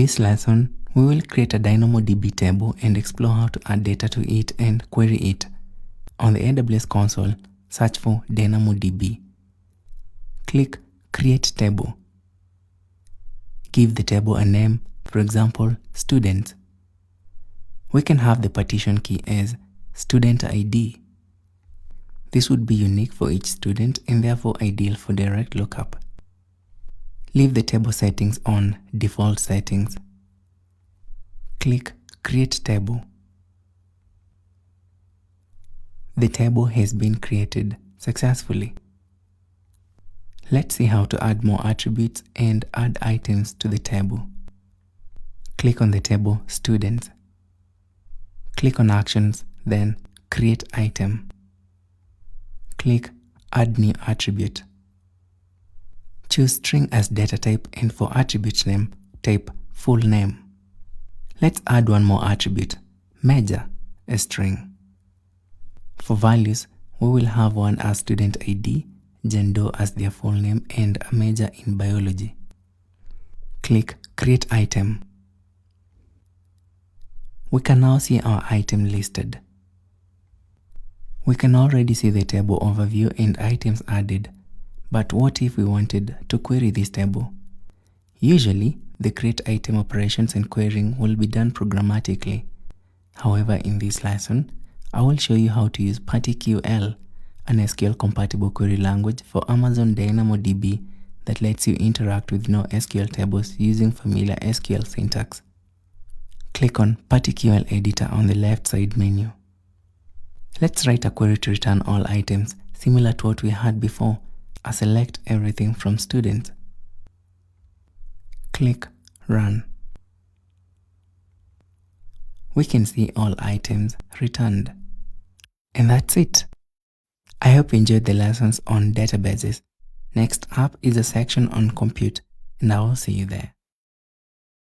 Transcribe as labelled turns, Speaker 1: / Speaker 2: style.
Speaker 1: this lesson, we will create a DynamoDB table and explore how to add data to it and query it. On the AWS console, search for DynamoDB. Click Create Table. Give the table a name, for example, Students. We can have the partition key as Student ID. This would be unique for each student and therefore ideal for direct lookup. Leave the table settings on Default Settings. Click Create Table. The table has been created successfully. Let's see how to add more attributes and add items to the table. Click on the table Students. Click on Actions, then Create Item. Click Add New Attribute. Choose String as data type, and for attribute name, type full name. Let's add one more attribute, Major, a string. For values, we will have one as student ID, gender as their full name, and a major in biology. Click Create Item. We can now see our item listed. We can already see the table overview and items added, but what if we wanted to query this table? Usually, the create item operations and querying will be done programmatically. However, in this lesson, I will show you how to use PattQL, an SQL-compatible query language for Amazon DynamoDB that lets you interact with NoSQL tables using familiar SQL syntax. Click on PattQL Editor on the left side menu. Let's write a query to return all items, similar to what we had before. I select everything from students. Click Run. We can see all items returned. And that's it. I hope you enjoyed the lessons on databases. Next up is a section on compute, and I will see you there.